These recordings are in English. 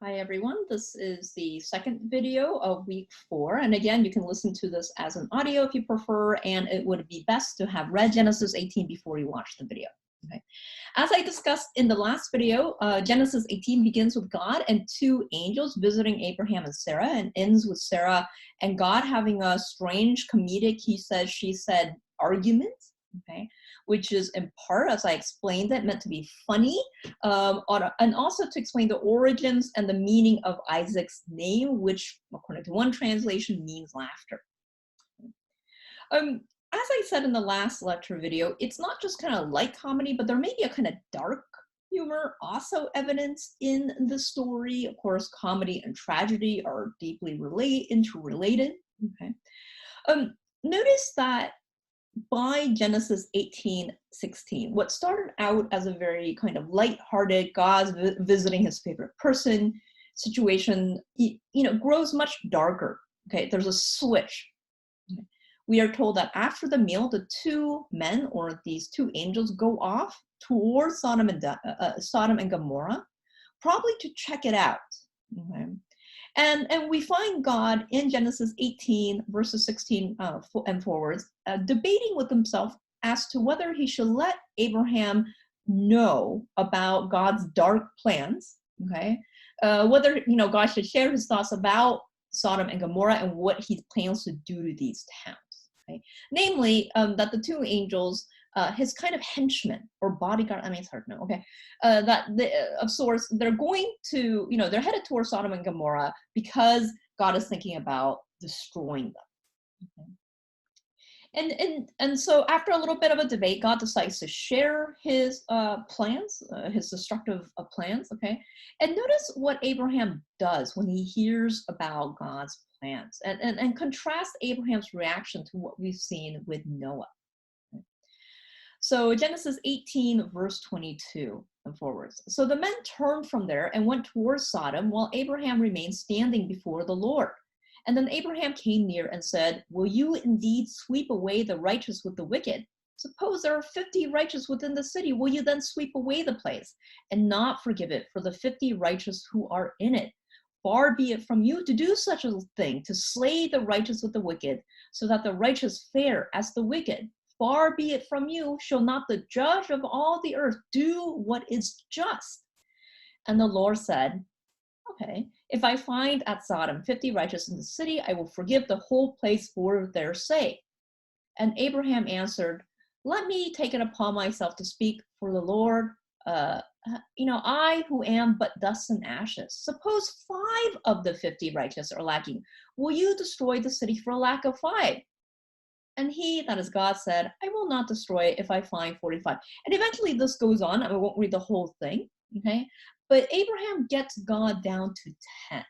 Hi everyone, this is the second video of week 4. And again, you can listen to this as an audio if you prefer, and it would be best to have read Genesis 18 before you watch the video. Okay. As I discussed in the last video, Genesis 18 begins with God and two angels visiting Abraham and Sarah, and ends with Sarah and God having a strange comedic, he said, she said argument, okay, which is in part, as I explained it, meant to be funny, and also to explain the origins and the meaning of Isaac's name, which, according to one translation, means laughter. As I said in the last lecture video, it's not just kind of light comedy, but there may be a kind of dark humor also evidenced in the story. Of course, comedy and tragedy are deeply interrelated. Okay. Notice that by Genesis 18:16, what started out as a very kind of God visiting his favorite person situation, grows much darker. Okay, there's a switch. Okay. We are told that after the meal, the two men, or these two angels, go off towards Sodom and Gomorrah, probably to check it out. Okay. And we find God in Genesis 18, verses 16 and forwards, debating with himself as to whether he should let Abraham know about God's dark plans, okay? Whether, God should share his thoughts about Sodom and Gomorrah and what he plans to do to these towns, okay? Namely, that the two angels, his kind of henchmen or bodyguard, it's hard to know, okay, of sorts, they're going to, they're headed towards Sodom and Gomorrah because God is thinking about destroying them. Okay. And so after a little bit of a debate, God decides to share his plans, his destructive plans, okay? And notice what Abraham does when he hears about God's plans, and contrast Abraham's reaction to what we've seen with Noah. So Genesis 18, verse 22 and forwards. So the men turned from there and went towards Sodom, while Abraham remained standing before the Lord. And then Abraham came near and said, "Will you indeed sweep away the righteous with the wicked? Suppose there are 50 righteous within the city. Will you then sweep away the place and not forgive it for the 50 righteous who are in it? Far be it from you to do such a thing, to slay the righteous with the wicked, so that the righteous fare as the wicked. Far be it from you, shall not the judge of all the earth do what is just?" And the Lord said, "Okay, if I find at Sodom 50 righteous in the city, I will forgive the whole place for their sake." And Abraham answered, "Let me take it upon myself to speak for the Lord. I who am but dust and ashes. Suppose 5 of the 50 righteous are lacking. Will you destroy the city for lack of 5? And he, that is God, said, "I will not destroy it if I find 45. And eventually this goes on. I won't read the whole thing, okay? But Abraham gets God down to 10,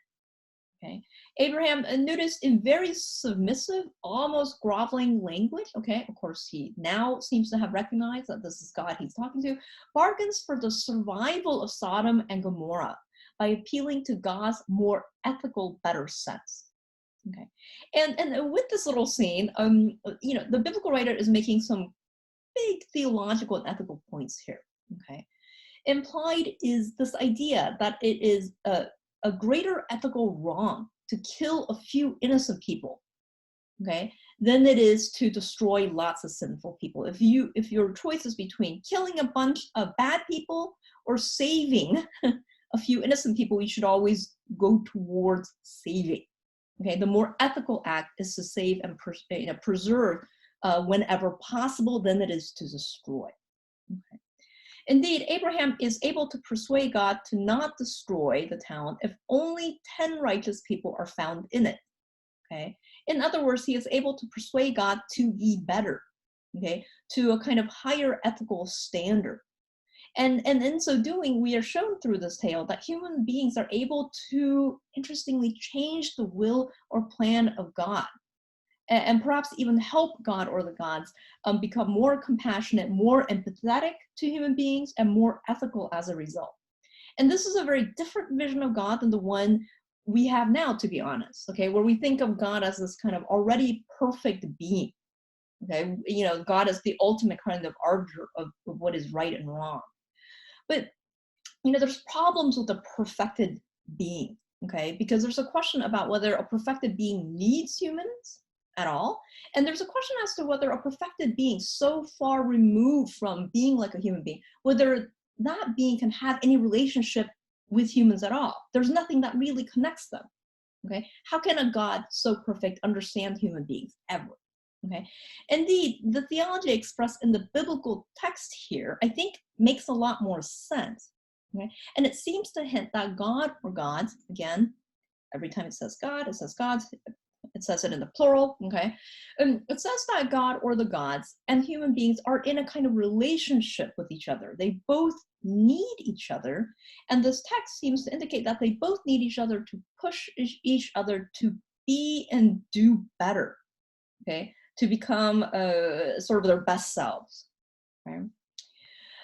okay? Abraham, notice, in very submissive, almost groveling language, okay? Of course, he now seems to have recognized that this is God he's talking to, bargains for the survival of Sodom and Gomorrah by appealing to God's more ethical, better sense. Okay, and with this little scene, the biblical writer is making some big theological and ethical points here. Okay, implied is this idea that it is a greater ethical wrong to kill a few innocent people, okay, than it is to destroy lots of sinful people. If your choice is between killing a bunch of bad people or saving a few innocent people, you should always go towards saving. Okay, the more ethical act is to save and preserve whenever possible than it is to destroy. Okay. Indeed, Abraham is able to persuade God to not destroy the town if only 10 righteous people are found in it. Okay. In other words, he is able to persuade God to be better, okay, to a kind of higher ethical standard. And in so doing, we are shown through this tale that human beings are able to, interestingly, change the will or plan of God, and perhaps even help God or the gods become more compassionate, more empathetic to human beings, and more ethical as a result. And this is a very different vision of God than the one we have now, to be honest, okay, where we think of God as this kind of already perfect being. Okay, God is the ultimate kind of arbiter of what is right and wrong. But there's problems with the perfected being, okay? Because there's a question about whether a perfected being needs humans at all. And there's a question as to whether a perfected being so far removed from being like a human being, whether that being can have any relationship with humans at all. There's nothing that really connects them, okay? How can a God so perfect understand human beings ever? Okay. Indeed, the theology expressed in the biblical text here, I think, makes a lot more sense. Okay. And it seems to hint that God or gods, again, every time it says God, it says gods, it says it in the plural, okay? And it says that God or the gods and human beings are in a kind of relationship with each other. They both need each other. And this text seems to indicate that they both need each other to push each other to be and do better, okay? To become sort of their best selves. Okay?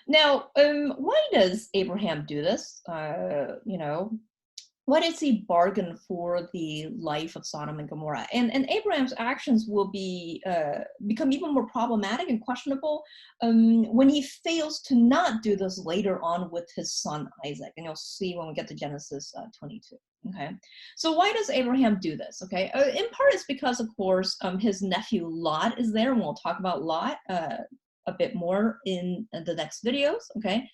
Now, why does Abraham do this? Why does he bargain for the life of Sodom and Gomorrah? And Abraham's actions will become even more problematic and questionable when he fails to not do this later on with his son Isaac. And you'll see when we get to Genesis 22. Okay, so why does Abraham do this? Okay, in part it's because, of course, his nephew Lot is there, and we'll talk about Lot a bit more in the next videos. Okay,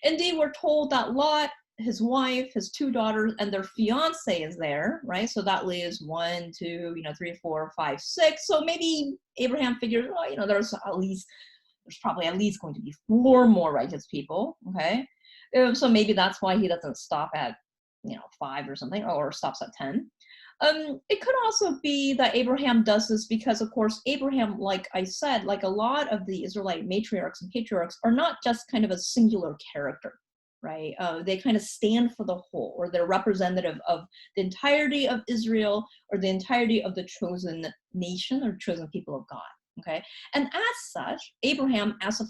indeed, we're told that Lot, his wife, his two daughters, and their fiance is there, right? So that leaves 1, 2, 3, 4, 5, 6. So maybe Abraham figures, well, there's probably at least going to be 4 more righteous people, okay? So maybe that's why he doesn't stop at 5 or something, or stops at 10. It could also be that Abraham does this because, of course, Abraham, like I said, like a lot of the Israelite matriarchs and patriarchs, are not just kind of a singular character, right? They kind of stand for the whole, or they're representative of the entirety of Israel, or the entirety of the chosen nation or chosen people of God. Okay, and as such, Abraham, as a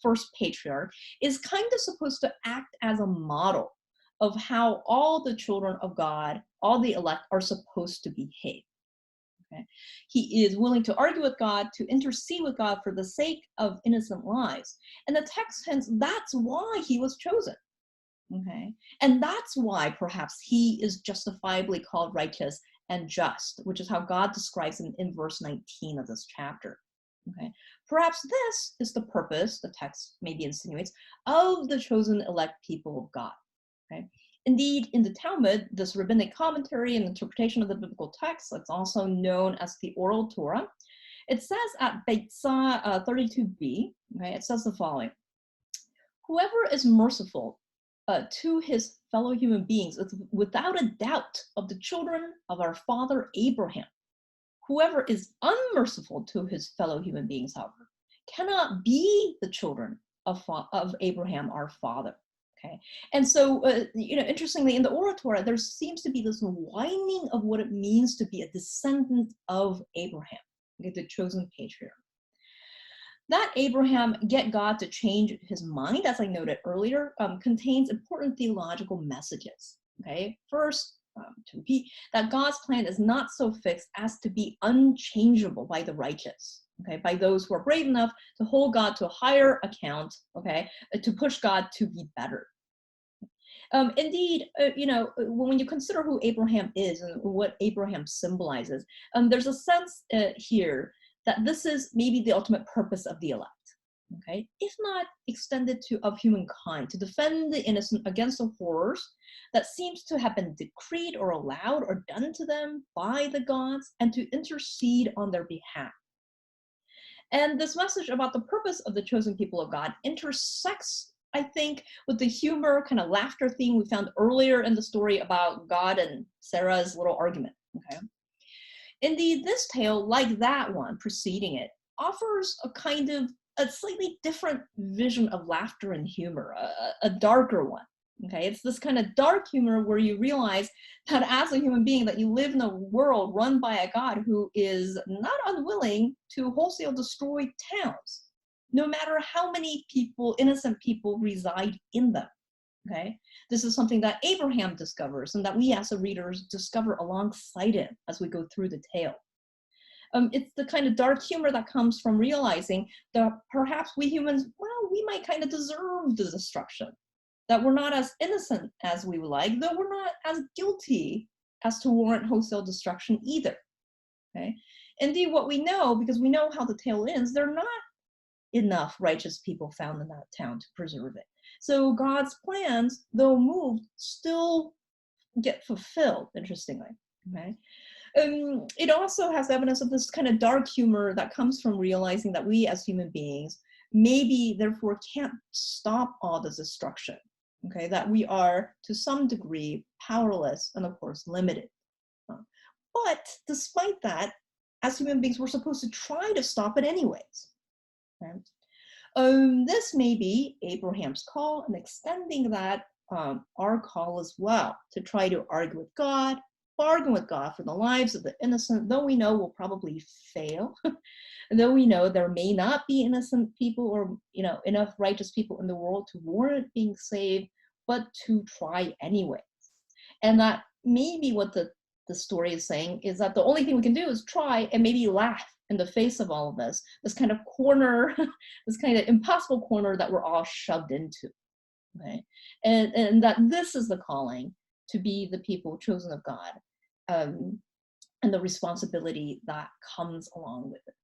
first patriarch, is kind of supposed to act as a model of how all the children of God, all the elect, are supposed to behave. Okay? He is willing to argue with God, to intercede with God for the sake of innocent lives. And the text hints that's why he was chosen. Okay? And that's why perhaps he is justifiably called righteous and just, which is how God describes him in verse 19 of this chapter. Okay? Perhaps this is the purpose, the text maybe insinuates, of the chosen elect people of God. Okay? Indeed, in the Talmud, this rabbinic commentary and interpretation of the biblical text, it's also known as the Oral Torah. It says at Beitzah 32b, okay, it says the following: whoever is merciful to his fellow human beings is without a doubt of the children of our father Abraham. Whoever is unmerciful to his fellow human beings, however, cannot be the children of Abraham, our father. Okay, and so, interestingly, in the Oral Torah, there seems to be this widening of what it means to be a descendant of Abraham, okay, the chosen patriarch. That Abraham get God to change his mind, as I noted earlier, contains important theological messages. Okay, first, to repeat, that God's plan is not so fixed as to be unchangeable by the righteous. Okay, by those who are brave enough to hold God to a higher account, okay, to push God to be better. Indeed, when you consider who Abraham is and what Abraham symbolizes, there's a sense here that this is maybe the ultimate purpose of the elect, okay, if not extended of humankind, to defend the innocent against the horrors that seems to have been decreed or allowed or done to them by the gods, and to intercede on their behalf. And this message about the purpose of the chosen people of God intersects, I think, with the humor, kind of laughter theme we found earlier in the story about God and Sarah's little argument. Okay. Indeed, this tale, like that one preceding it, offers a slightly different vision of laughter and humor, a darker one. Okay, it's this kind of dark humor where you realize that as a human being that you live in a world run by a God who is not unwilling to wholesale destroy towns, no matter how many people, innocent people, reside in them. Okay, this is something that Abraham discovers and that we as readers discover alongside him as we go through the tale. It's the kind of dark humor that comes from realizing that perhaps we humans, well, we might kind of deserve the destruction. that we're not as innocent as we would like, though we're not as guilty as to warrant wholesale destruction either. Okay? Indeed, what we know, because we know how the tale ends, there are not enough righteous people found in that town to preserve it. So God's plans, though moved, still get fulfilled, interestingly. Okay? It also has evidence of this kind of dark humor that comes from realizing that we as human beings maybe therefore can't stop all the destruction. Okay, that we are to some degree powerless and of course limited. But despite that, as human beings, we're supposed to try to stop it anyways. Okay? This may be Abraham's call, and extending that, our call as well, to try to argue with God, bargain with God for the lives of the innocent, though we know we'll probably fail, and though we know there may not be innocent people or enough righteous people in the world to warrant being saved, but to try anyway. And that maybe what the story is saying is that the only thing we can do is try and maybe laugh in the face of all of this kind of corner, this kind of impossible corner that we're all shoved into. Okay? And that this is the calling to be the people chosen of God, and the responsibility that comes along with it.